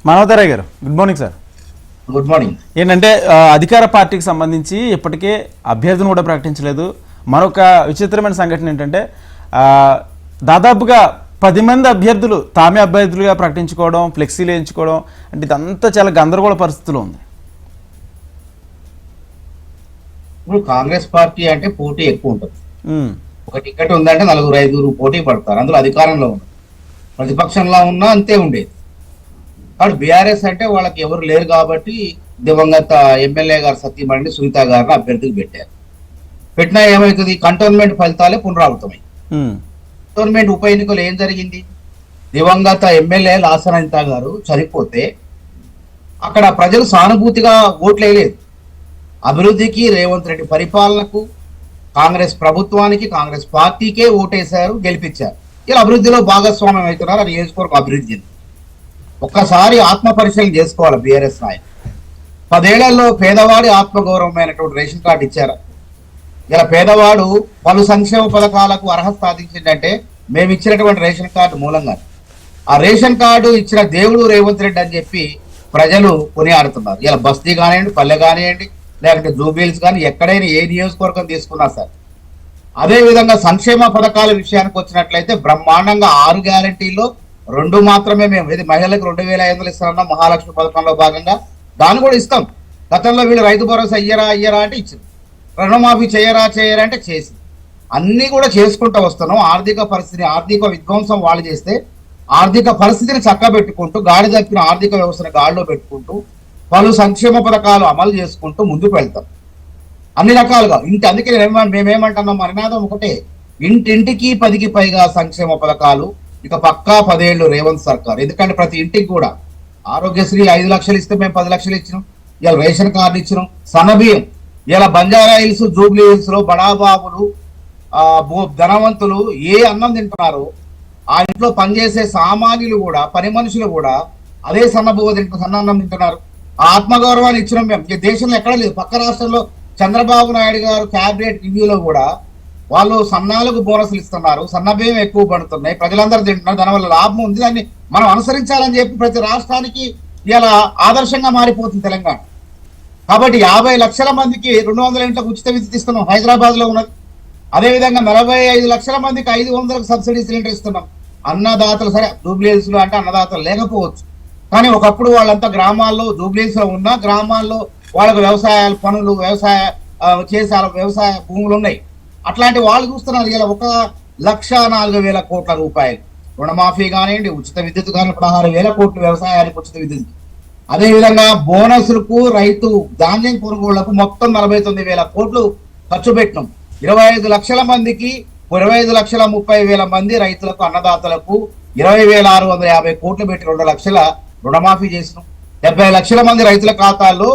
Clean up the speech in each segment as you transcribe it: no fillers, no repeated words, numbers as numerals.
మానవతారాయ్ గారు good morning sir. Good morning. ఏంటంటే అధికార పార్టీకి సంబంధించి ఇప్పటికే అభ్యర్థిని కూడా ప్రకటించలేదు. మరొక విచిత్రమైన సంఘటన ఏంటంటే దాదాపుగా 10 మంది అభ్యర్థులు తామే అభ్యర్థులుగా ప్రకటించుకోవడం, ఫ్లెక్సీలు వేయించుకోవడం అంటే ఇదంతా చాలా గందరగోళ పరిస్థితిలో ఉంది. ఇప్పుడు కాంగ్రెస్ పార్టీ అంటే పోటీ ఎక్కువ ఉంటుంది. ఒక టికెట్ ఉందంటే 4-5 పోటీ పడతారు. అందులో అధికారంలో ఉన్నారు, ప్రతిపక్షంలో ఉన్నా అంతే ఉండేది. కాబట్టి బీఆర్ఎస్ అంటే వాళ్ళకి ఎవరు లేరు కాబట్టి దివంగత ఎమ్మెల్యే గారు సత్యమణి సునీత గారిని అభ్యర్థికి పెట్టారు. పెట్టినా ఏమవుతుంది, కంటోన్మెంట్ ఫలితాలే పునరావృతమై. కంటోన్మెంట్ ఉప ఎన్నికలు ఏం జరిగింది, దివంగత ఎమ్మెల్యే లాసనంత గారు చనిపోతే అక్కడ ప్రజలు సానుభూతిగా ఓట్లు వేయలేదు. అభివృద్ధికి, రేవంత్ రెడ్డి పరిపాలనకు, కాంగ్రెస్ ప్రభుత్వానికి, కాంగ్రెస్ పార్టీకే ఓటేశారు, గెలిపించారు. ఇలా అభివృద్ధిలో భాగస్వామ్యం అవుతున్నారు. అది నియోజకవర్గం అభివృద్ధి. ఒక్కసారి ఆత్మ పరిశీలన చేసుకోవాలి బీఆర్ఎస్ నాయకులు. 10 ఏళ్లలో పేదవాడి ఆత్మగౌరవమైనటువంటి రేషన్ కార్డు ఇచ్చారు. ఇలా పేదవాడు పలు సంక్షేమ పథకాలకు అర్హత సాధించిందంటే మేము ఇచ్చినటువంటి రేషన్ కార్డు మూలంగా. ఆ రేషన్ కార్డు ఇచ్చిన దేవుడు రేవంత్ రెడ్డి అని చెప్పి ప్రజలు కొనియాడుతున్నారు. ఇలా బస్తీ కానివ్వండి, పల్లె కానివ్వండి, లేకుంటే జూబిల్స్ కానీ ఎక్కడైనా ఏ నియోజకవర్గం తీసుకున్నా సార్. అదేవిధంగా సంక్షేమ పథకాల విషయానికి వచ్చినట్లయితే బ్రహ్మాండంగా 6 గ్యారంటీల్లో 2 మాత్రమే మేము, ఇది మహిళలకు 2500 ఇస్తారన్నా మహాలక్ష్మి పథకంలో భాగంగా దాన్ని కూడా ఇస్తాం. గతంలో వీళ్ళు రైతు భరోసా అయ్యరా అంటే ఇచ్చింది, రుణమాఫీ చేయరా అంటే చేసింది. అన్ని కూడా చేసుకుంటూ వస్తున్నాం. ఆర్థిక పరిస్థితిని, ఆర్థిక విధ్వంసం వాళ్ళు చేస్తే ఆర్థిక పరిస్థితిని చక్కబెట్టుకుంటూ, గాడి తప్పిన ఆర్థిక వ్యవస్థను గాడిలో పెట్టుకుంటూ పలు సంక్షేమ పథకాలు అమలు చేసుకుంటూ ముందుకు వెళ్తాం అన్ని రకాలుగా. అందుకే మేమేమంటున్నాం, మన నినాదం ఒకటే, ఇంటింటికి 10కి పైగా సంక్షేమ పథకాలు. ఇక పక్కా 10 ఏళ్ళు రేవంత్ సర్కార్. ఎందుకంటే ప్రతి ఇంటికి కూడా ఆరోగ్యశ్రీ 5 లక్షలు ఇస్తే మేము 10 లక్షలు ఇచ్చినాం. ఇలా రేషన్ కార్డు ఇచ్చినాం. సన్నబియ్యం ఇలా బంజారా హిల్స్, జూబ్లీ హిల్స్ లో బడాబాబులు, ధనవంతులు ఏ అన్నం తింటున్నారో ఆ ఇంట్లో పనిచేసే సామాన్యులు కూడా, పని మనుషులు కూడా అదే సన్నన్నం తింటున్నారు. ఆ ఆత్మగౌరవాన్ని ఇచ్చినాం మేము. దేశంలో ఎక్కడ లేదు. పక్క రాష్ట్రంలో చంద్రబాబు నాయుడు గారు క్యాబినెట్ రివ్యూలో కూడా వాళ్ళు సన్నాలకు బోనసులు ఇస్తున్నారు, సన్నబియ్యం ఎక్కువ పడుతున్నాయి, ప్రజలందరూ తింటున్నారు, దానివల్ల లాభం ఉంది, దాన్ని మనం అనుసరించాలని చెప్పి ప్రతి రాష్ట్రానికి ఇలా ఆదర్శంగా మారిపోతుంది తెలంగాణ. కాబట్టి 50 లక్షల మందికి 200 ఇంట్లకు ఉచిత విద్యుత్ ఇస్తున్నాం, హైదరాబాద్ లో ఉన్నది. అదేవిధంగా 45 లక్షల మందికి 500 సబ్సిడీ సిలిండర్ ఇస్తున్నాం. అన్నదాతలు, సరే జూబ్లీహిల్స్ లో అంటే అన్నదాతలు లేకపోవచ్చు, కానీ ఒకప్పుడు వాళ్ళంతా గ్రామాల్లో, జూబ్లీహిల్స్ లో ఉన్న గ్రామాల్లో వాళ్ళకు వ్యవసాయ పనులు, వ్యవసాయ భూములు ఉన్నాయి. అట్లాంటి వాళ్ళు చూస్తున్నారు. ఇలా 1,04,000 కోట్ల రూపాయలు రుణమాఫీ కానివ్వండి, ఉచిత విద్యుత్ కానీ 16,000 కోట్లు వ్యవసాయానికి ఉచిత విద్యుత్. అదేవిధంగా బోనసులకు, రైతు ధాన్యం కొనుగోళ్లకు మొత్తం 49,000 కోట్లు ఖర్చు పెట్టినాం. 25 లక్షల మందికి 25,30,000 మంది రైతులకు, అన్నదాతలకు 20,650 కోట్లు పెట్టి 2 లక్షల రుణమాఫీ చేసినాం. 70 లక్షల మంది రైతుల ఖాతాల్లో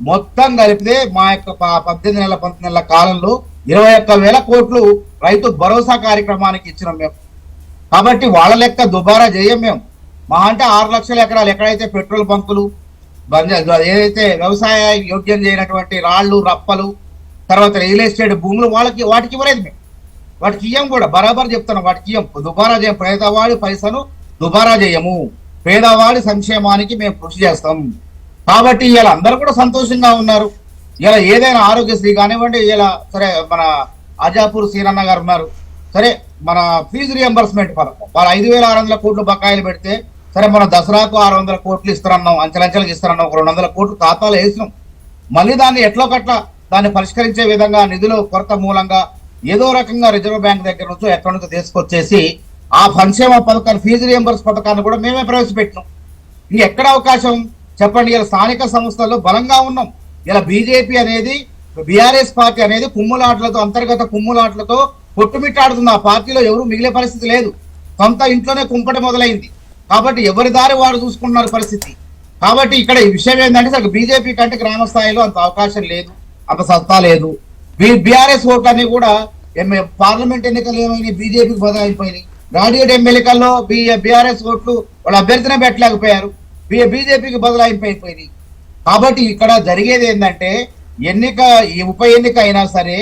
మొత్తం కలిపితే మా యొక్క 18 నెలల కాలంలో 21,000 కోట్లు రైతు భరోసా కార్యక్రమానికి ఇచ్చినాం మేము. కాబట్టి వాళ్ళ లెక్క దుబారా చేయం మేము. మా అంటే 6 లక్షల ఎకరాలు ఎక్కడైతే పెట్రోల్ బంకులు, ఏదైతే వ్యవసాయ యోగ్యం చేయనటువంటి రాళ్లు, రప్పలు, తర్వాత రియల్ ఎస్టేట్ భూములు వాటికి ఇవ్వలేదు మేము. వాటికి ఇయ్యం కూడా, బరాబర్ చెప్తున్నాం, వాటికి ఇయ్యం, దుబారా చేయం. పేదవాడి పైసను దుబారా చేయము, పేదవాడి సంక్షేమానికి మేము కృషి చేస్తాం. కాబట్టి ఇలా అందరూ కూడా సంతోషంగా ఉన్నారు. ఇలా ఏదైనా ఆరోగ్యశ్రీ కానివ్వండి, ఇలా సరే మన ఆజాపూర్ సీనన్న గారు ఉన్నారు, సరే మన ఫీజు రియంబర్స్మెంట్ పథకం వాళ్ళు 5,600 కోట్లు బకాయిలు పెడితే, సరే మన దసరాకు 600 కోట్లు ఇస్తారన్నాం, అంచెలంచెలకు ఇస్తారన్నాం, 200 కోట్లు ఖాతాలో వేసినాం. మళ్ళీ దాన్ని ఎట్లోకట్లా దాన్ని పరిష్కరించే విధంగా నిధుల కొరత మూలంగా ఏదో రకంగా రిజర్వ్ బ్యాంక్ దగ్గర నుంచో ఎక్కడి నుంచో తీసుకొచ్చేసి ఆ సంక్షేమ పథకాన్ని, ఫీజు రియంబర్స్ పథకాన్ని కూడా మేమే ప్రవేశపెట్టినాం. ఇంకెక్కడ అవకాశం చెప్పండి. ఇలా స్థానిక సంస్థల్లో బలంగా ఉన్నాం. ఇలా బీజేపీ అనేది, బీఆర్ఎస్ పార్టీ అనేది కుమ్ములాటలతో, అంతర్గత కుమ్ములాటలతో కొట్టుమిట్టాడుతుంది. ఆ పార్టీలో ఎవరు మిగిలే పరిస్థితి లేదు. సొంత ఇంట్లోనే కుంపటి మొదలైంది. కాబట్టి ఎవరి దారి వాడు చూసుకుంటున్నారు పరిస్థితి. కాబట్టి ఇక్కడ ఈ విషయం ఏంటంటే, అసలు బీజేపీ కంటే గ్రామ స్థాయిలో అంత అవకాశం లేదు, అంత సత్తా లేదు. బీఆర్ఎస్ ఓట్లన్నీ కూడా పార్లమెంట్ ఎన్నికలు ఏమైనా బీజేపీకి బదలాయిపోయినాయి. గ్రాడ్యుయేట్ ఎమ్మెల్యేకల్లో బీఆర్ఎస్ ఓట్లు వాళ్ళ అభ్యర్థినే పెట్టలేకపోయారు, బీజేపీకి బదలాయిపోయినాయి. కాబట్టి ఇక్కడ జరిగేది ఏంటంటే, ఈ ఉప ఎన్నిక అయినా సరే,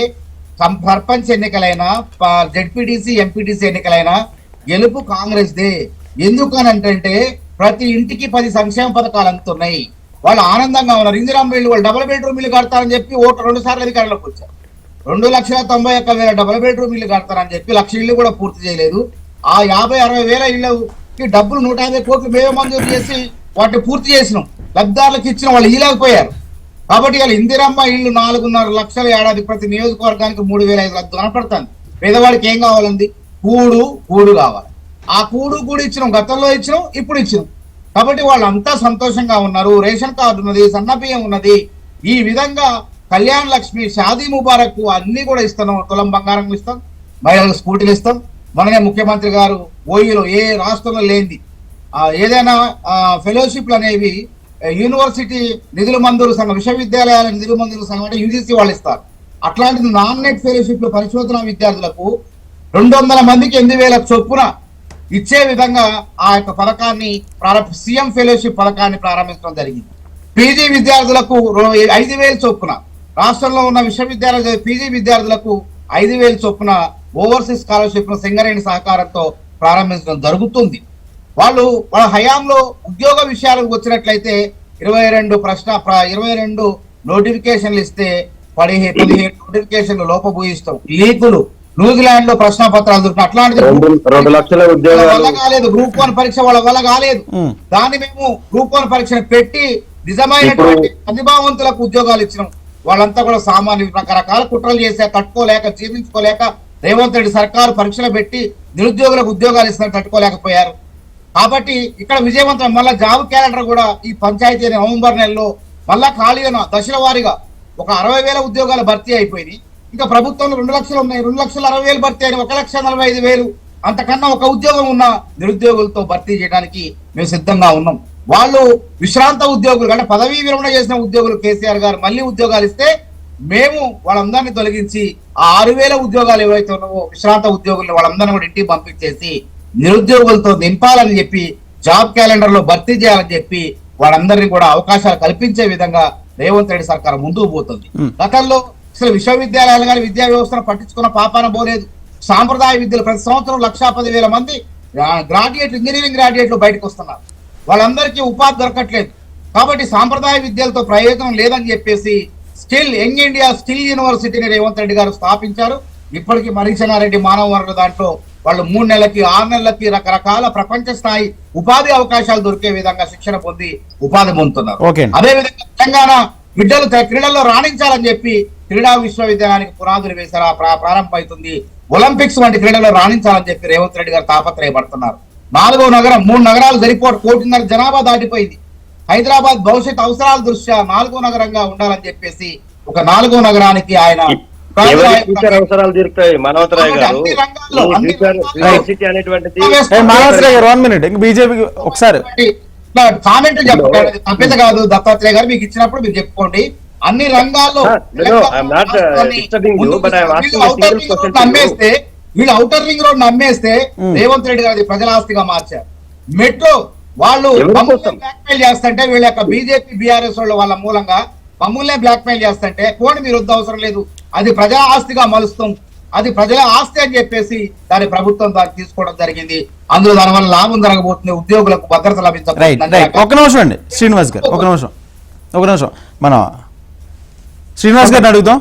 సర్పంచ్ ఎన్నికలైనా, జెడ్పీటీసీ, ఎంపీటీసీ ఎన్నికలైనా గెలుపు కాంగ్రెస్ దే. ఎందుకనంటే ప్రతి ఇంటికి 10 సంక్షేమ పథకాలు అందుతున్నాయి. వాళ్ళు ఆనందంగా ఉన్నారు. ఇందిరమ్మ ఇల్లు వాళ్ళు డబుల్ బెడ్రూమ్ ఇల్లు కడతారని చెప్పి 2 సార్లు అధికారంలోకి వచ్చారు. 2,91,000 డబుల్ బెడ్రూమ్ ఇల్లు కడతారని చెప్పి 1,00,000 ఇల్లు కూడా పూర్తి చేయలేదు. ఆ 50-60 వేల ఇళ్ళకి డబ్బులు 150 కోట్లు మేమే మంజూరు చేసి వాటిని పూర్తి చేసినాం. లబ్ధిదారులకు ఇచ్చిన వాళ్ళు ఇలాగపోయారు. కాబట్టి ఇలా ఇందిరమ్మ ఇల్లు 4.5 లక్షల ఏడాది ప్రతి నియోజకవర్గానికి 3,500 కనపడుతుంది. పేదవాడికి ఏం కావాలండి? కూడు కావాలి. ఆ కూడు ఇచ్చినాం, గతంలో ఇచ్చినాం, ఇప్పుడు ఇచ్చినాం. కాబట్టి వాళ్ళంతా సంతోషంగా ఉన్నారు. రేషన్ కార్డు ఉన్నది, సన్నబియ్యం ఉన్నది. ఈ విధంగా కళ్యాణ్ లక్ష్మి, షాదీ ముబారక్ అన్ని కూడా ఇస్తున్నాం. తులం బంగారం ఇస్తాం, మహిళలకు స్కూటీలు ఇస్తాం. మననే ముఖ్యమంత్రి గారు ఓయూలో ఏ రాష్ట్రంలో లేనిది ఏదైనా ఫెలోషిప్లు అనేవి యూనివర్సిటీ నిధుల మంజూరు సంఘం, విశ్వవిద్యాలయాల నిధుల మంజూరు సంఘం అంటే యూజీసీ వాళ్ళు ఇస్తారు. అట్లాంటిది నాన్ నెట్ ఫెలోషిప్లు పరిశోధన విద్యార్థులకు 200 మందికి 8,000 చొప్పున ఇచ్చే విధంగా ఆ యొక్క పథకాన్ని సీఎం ఫెలోషిప్ పథకాన్ని ప్రారంభించడం జరిగింది. పీజీ విద్యార్థులకు 5,000 చొప్పున, రాష్ట్రంలో ఉన్న విశ్వవిద్యాలయ పీజీ విద్యార్థులకు 5,000 చొప్పున ఓవర్సీస్ స్కాలర్షిప్ సింగరేణి సహకారంతో ప్రారంభించడం జరుగుతుంది. వాళ్ళ హయాంలో ఉద్యోగ విషయాలకు వచ్చినట్లయితే 22 నోటిఫికేషన్లు ఇస్తే 17 నోటిఫికేషన్లు లోపభూయిస్తాం, లీకులు, న్యూజిలాండ్ లో ప్రశ్న పత్రాలు దొరికిన అట్లాంటిది 2 లక్షల వల్ల కాలేదు. గ్రూప్ 1 పరీక్ష వాళ్ళ వల్ల కాలేదు. దాన్ని మేము గ్రూప్ 1 పరీక్షను పెట్టి నిజమైనటువంటి ప్రతిభావంతులకు ఉద్యోగాలు ఇచ్చినాం. వాళ్ళంతా కూడా సామాన్యులు రకరకాల కుట్రలు చేసే తట్టుకోలేక, జీవించుకోలేక రేవంత్ రెడ్డి సర్కారు పరీక్షలు పెట్టి నిరుద్యోగులకు ఉద్యోగాలు ఇస్తున్నా తట్టుకోలేకపోయారు. కాబట్టి ఇక్కడ విజయవంతం మళ్ళా జాబ్ క్యాలెండర్ కూడా ఈ పంచాయతీ నవంబర్ నెలలో మళ్ళా ఖాళీగా దశల వారీగా ఒక 60,000 ఉద్యోగాలు భర్తీ అయిపోయింది. ఇంకా ప్రభుత్వంలో 2 లక్షలు ఉన్నాయి, 2,60,000 భర్తీ అయిన 1,45,000 అంతకన్నా ఒక ఉద్యోగం ఉన్న నిరుద్యోగులతో భర్తీ చేయడానికి మేము సిద్ధంగా ఉన్నాం. వాళ్ళు విశ్రాంత ఉద్యోగులు అంటే పదవీ విరమణ చేసిన ఉద్యోగులు కేసీఆర్ గారు మళ్ళీ ఉద్యోగాలు ఇస్తే మేము వాళ్ళందరినీ తొలగించి ఆ 6,000 ఉద్యోగాలు ఏవైతే ఉన్నావో విశ్రాంత ఉద్యోగులు వాళ్ళందరినీ కూడా ఇంటికి పంపించేసి నిరుద్యోగులతో నింపాలని చెప్పి, జాబ్ క్యాలెండర్ లో భర్తీ చేయాలని చెప్పి వాళ్ళందరినీ కూడా అవకాశాలు కల్పించే విధంగా రేవంత్ రెడ్డి సర్కార్ ముందుకు పోతుంది. గతంలో అసలు విశ్వవిద్యాలయాలు కానీ విద్యా వ్యవస్థను పట్టించుకున్న పాపాన పోలేదు. సాంప్రదాయ విద్యలు ప్రతి సంవత్సరం 1,10,000 మంది గ్రాడ్యుయేట్లు, ఇంజనీరింగ్ గ్రాడ్యుయేట్లు బయటకు వస్తున్నారు. వాళ్ళందరికీ ఉపాధి దొరకట్లేదు. కాబట్టి సాంప్రదాయ విద్యలతో ప్రయోజనం లేదని చెప్పేసి యంగ్ ఇండియా స్కిల్ యూనివర్సిటీని రేవంత్ రెడ్డి గారు స్థాపించారు. ఇప్పటికీ మరీచనారెడ్డి మానవ వనరుల దాంట్లో వాళ్ళు 3 నెలలకి 6 నెలలకి రకరకాల ప్రపంచ స్థాయి ఉపాధి అవకాశాలు దొరికే విధంగా శిక్షణ పొంది ఉపాధి పొందుతున్నారు. అదేవిధంగా తెలంగాణ బిడ్డలు క్రీడల్లో రాణించాలని చెప్పి క్రీడా విశ్వవిద్యాలయానికి పునాదులు వేశారు. ప్రారంభం అవుతుంది. ఒలింపిక్స్ వంటి క్రీడల్లో రాణించాలని చెప్పి రేవంత్ రెడ్డి గారు తాపత్రయపడుతున్నారు. 4వ నగరం, 3 నగరాలు సరిపోటు, 1.5 జనాభా దాటిపోయింది. హైదరాబాద్ భవిష్యత్ అవసరాల దృష్ట్యా 4వ నగరంగా ఉండాలని చెప్పేసి ఒక 4వ నగరానికి ఆయన అవసరాలు తీరుతాయి. మనోహరరావు గారు బీజేపీ ఒకసారి కామెంట్ చెప్పండి, తప్పిత కాదు. దత్తాత్రేయ గారు మీకు ఇచ్చినప్పుడు మీరు చెప్పుకోండి. అన్ని రంగాల్లో నమ్మేస్తే వీళ్ళు ఔటర్ రింగ్ రోడ్ నమ్మేస్తే రేవంత్ రెడ్డి గారు ప్రజల ఆస్తిగా మార్చారు. మెట్రో వాళ్ళు బ్లాక్ మెయిల్ చేస్తుంటే వీళ్ళ యొక్క బీజేపీ బీఆర్ఎస్ వాళ్ళ మూలంగా మమ్మల్నే బ్లాక్ మెయిల్ చేస్తుంటే పోనీ మీరు వద్ద అవసరం లేదు, అది ప్రజా ఆస్తిగా మలుస్తాం, అది ప్రజల ఆస్తి అని చెప్పేసి దాని ప్రభుత్వం దాన్ని తీసుకోవడం జరిగింది. అందులో దానివల్ల లాభం జరగబోతుంది, ఉద్యోగులకు భద్రత లభించబోతుంది. ఒక నిమిషం అండి శ్రీనివాస్ గారు, ఒక నిమిషం మనం శ్రీనివాస్ గారిని అడుగుదాం.